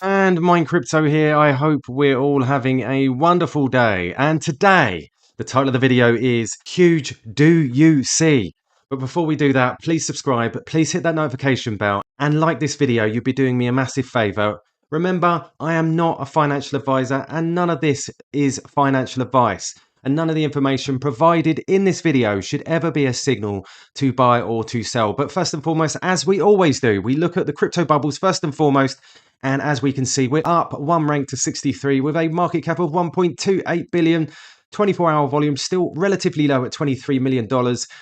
And Mind Crypto here. I hope we're all having a wonderful day. And today, the title of the video is Huge Do You See? But before we do that, please subscribe, please hit that notification bell and like this video. You'd be doing me a massive favor. Remember, I am not a financial advisor and none of this is financial advice. And none of the information provided in this video should ever be a signal to buy or to sell. But first and foremost, as we always do, we look at the crypto bubbles first and foremost. And as we can see, we're up one rank to 63 with a market cap of 1.28 billion. 24-hour volume still relatively low at $23 million.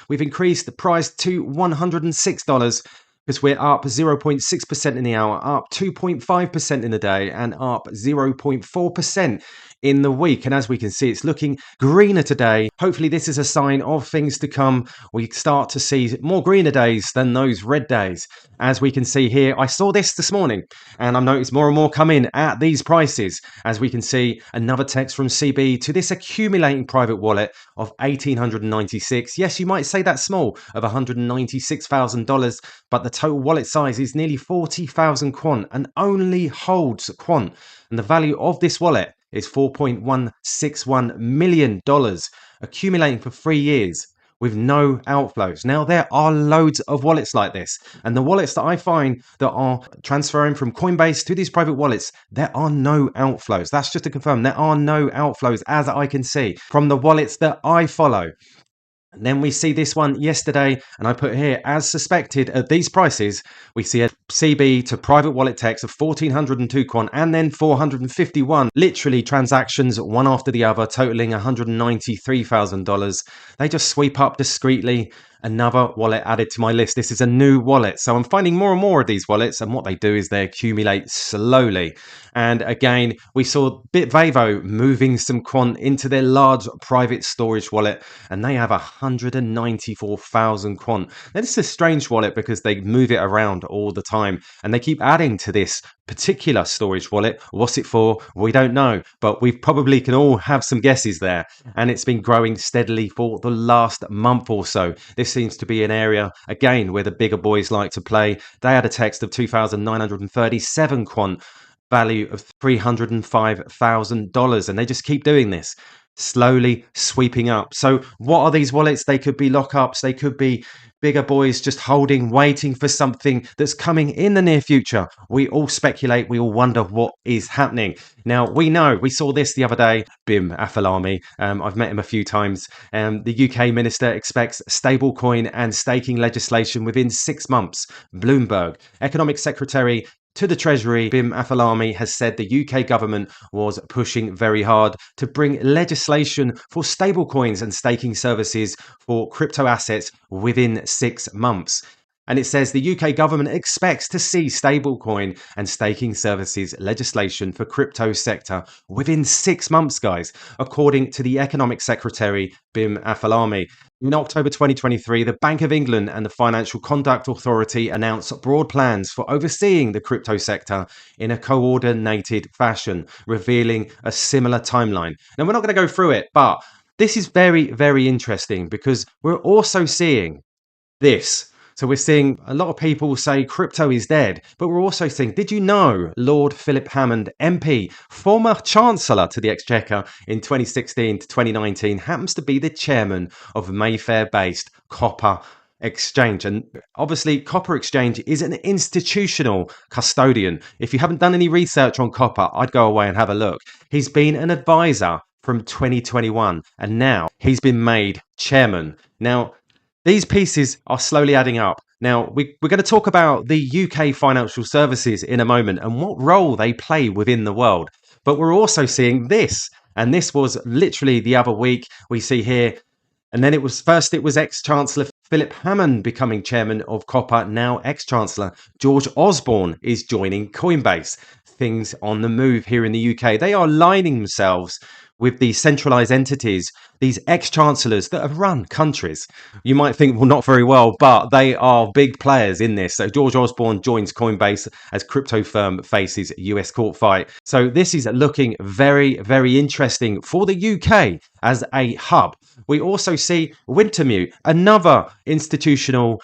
We've increased the price to $106 because we're up 0.6% in the hour, up 2.5% in the day, and up 0.4% in the week. And as we can see, it's looking greener today. Hopefully this is a sign of things to come. We start to see more greener days than those red days. As we can see here, I saw this morning and I've noticed more and more come in at these prices. As we can see, another text from CB to this accumulating private wallet of $1,896. Yes, you might say that's small, of $196,000, but the total wallet size is nearly 40,000 quant and only holds quant. And the value of this wallet is $4.161 million, accumulating for 3 years with no outflows. Now, there are loads of wallets like this, and the wallets that I find that are transferring from Coinbase to these private wallets, there are no outflows. That's just to confirm, there are no outflows as I can see from the wallets that I follow. And then we see this one yesterday, and I put here, as suspected at these prices, we see a CB to private wallet text of 1,402 quant and then 451, literally transactions one after the other, totaling $193,000. They just sweep up discreetly. Another wallet added to my list. This is a new wallet. So I'm finding more and more of these wallets, and what they do is they accumulate slowly. And again, we saw BitVavo moving some quant into their large private storage wallet, and they have 194,000 quant. Now, this is a strange wallet because they move it around all the time, and they keep adding to this particular storage wallet. What's it for? We don't know, but we probably can all have some guesses there. And it's been growing steadily for the last month or so. This seems to be an area, again, where the bigger boys like to play. They had a text of 2,937 quant, value of $305,000, and they just keep doing this, slowly sweeping up. So what are these wallets? They could be lockups, they could be bigger boys just holding, waiting for something that's coming in the near future. We all speculate, we all wonder what is happening. Now, we know, we saw this the other day, Bim Afalami. I've met him a few times. The UK minister expects stablecoin and staking legislation within 6 months. Bloomberg. Economic Secretary to the Treasury, Bim Afalami, has said the UK government was pushing very hard to bring legislation for stablecoins and staking services for crypto assets within 6 months. And it says the UK government expects to see stablecoin and staking services legislation for crypto sector within 6 months, guys, according to the Economic Secretary, Bim Afalami. In October 2023, the Bank of England and the Financial Conduct Authority announced broad plans for overseeing the crypto sector in a coordinated fashion, revealing a similar timeline. Now, we're not going to go through it, but this is very, very interesting because we're also seeing this. So we're seeing a lot of people say crypto is dead, but we're also seeing, did you know Lord Philip Hammond, MP, former Chancellor to the Exchequer in 2016 to 2019, happens to be the chairman of Mayfair-based Copper Exchange. And obviously Copper Exchange is an institutional custodian. If you haven't done any research on Copper, I'd go away and have a look. He's been an advisor from 2021 and now he's been made chairman. Now, these pieces are slowly adding up. Now, we're going to talk about the UK financial services in a moment and what role they play within the world. But we're also seeing this, and this was literally the other week. We see here, and then it was ex-Chancellor Philip Hammond becoming chairman of Copper. Now ex-Chancellor George Osborne is joining Coinbase. Things on the move here in the UK. They are lining themselves with these centralized entities, these ex-chancellors that have run countries. You might think, well, not very well, but they are big players in this. So George Osborne joins Coinbase as crypto firm faces US court fight. So this is looking very, very interesting for the UK as a hub. We also see Wintermute, another institutional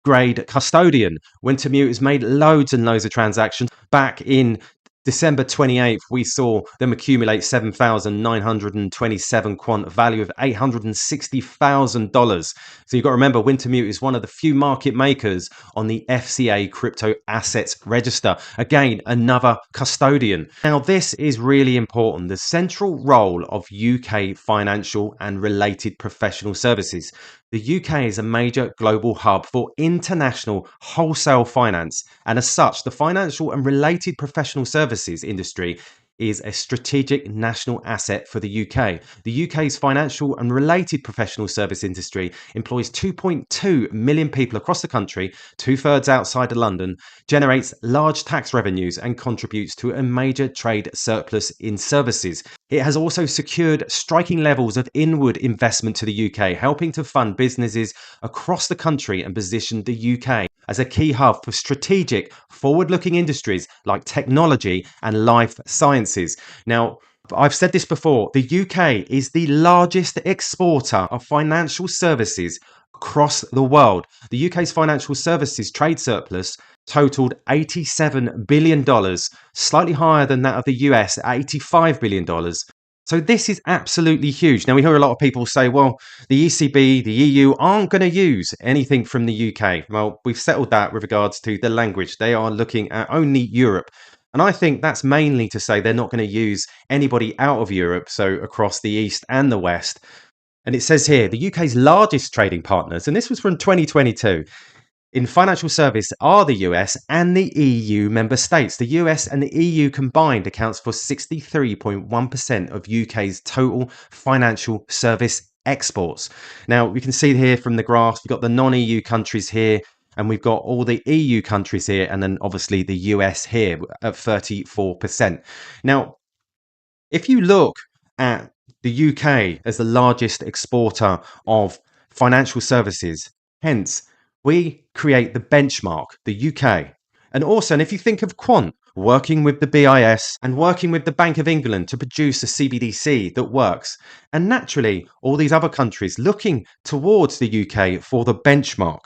grade custodian. Wintermute has made loads and loads of transactions. Back in December 28th, we saw them accumulate 7,927 quant, value of $860,000. So you've got to remember, Wintermute is one of the few market makers on the FCA Crypto Assets Register. Again, another custodian. Now, this is really important. The central role of UK financial and related professional services. The UK is a major global hub for international wholesale finance, and as such, the financial and related professional services industry is a strategic national asset for the UK. The UK's financial and related professional service industry employs 2.2 million people across the country, 2/3 outside of London, generates large tax revenues, and contributes to a major trade surplus in services. It has also secured striking levels of inward investment to the UK, helping to fund businesses across the country and position the UK as a key hub for strategic, forward-looking industries like technology and life sciences. Now, I've said this before, the UK is the largest exporter of financial services across the world. The UK's financial services trade surplus totaled $87 billion, slightly higher than that of the US at $85 billion. So this is absolutely huge. Now, we hear a lot of people say, well, the ECB, the EU aren't going to use anything from the UK. Well, we've settled that with regards to the language. They are looking at only Europe. And I think that's mainly to say they're not going to use anybody out of Europe, so across the East and the West. And it says here, the UK's largest trading partners, and this was from 2022, in financial service are the US and the EU member states. The US and the EU combined accounts for 63.1% of UK's total financial service exports. Now, we can see here from the graph, we've got the non-EU countries here, and we've got all the EU countries here, and then obviously the US here at 34%. Now, if you look at the UK as the largest exporter of financial services, hence, we create the benchmark, the UK. And also, and if you think of Quant, working with the BIS and working with the Bank of England to produce a CBDC that works. And naturally, all these other countries looking towards the UK for the benchmark.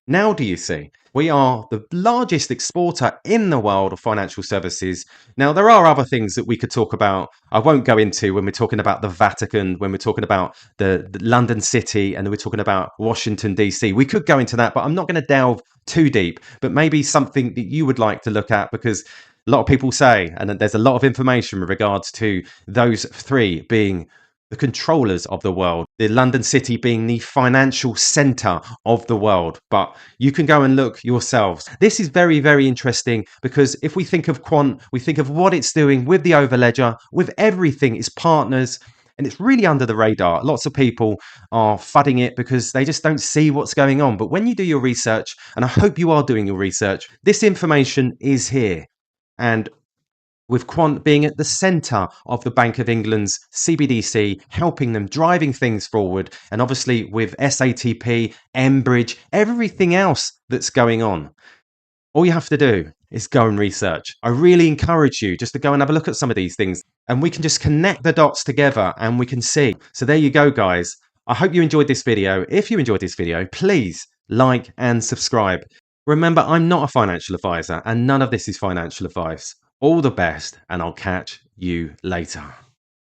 Now, do you see? We are the largest exporter in the world of financial services. Now, there are other things that we could talk about. I won't go into when we're talking about the Vatican, when we're talking about the London City, and then we're talking about Washington, D.C. We could go into that, but I'm not going to delve too deep. But maybe something that you would like to look at, because a lot of people say, and there's a lot of information with regards to those three being the controllers of the world, the London City being the financial center of the world. But you can go and look yourselves. This is very, very interesting, because if we think of Quant, we think of what it's doing with the overledger, with everything, its partners, and it's really under the radar. Lots of people are fudding it because they just don't see what's going on. But when you do your research, and I hope you are doing your research, this information is here. And with Quant being at the centre of the Bank of England's CBDC, helping them, driving things forward, and obviously with SATP, Enbridge, everything else that's going on. All you have to do is go and research. I really encourage you just to go and have a look at some of these things, and we can just connect the dots together and we can see. So there you go, guys. I hope you enjoyed this video. If you enjoyed this video, please like and subscribe. Remember, I'm not a financial advisor, and none of this is financial advice. All the best, and I'll catch you later.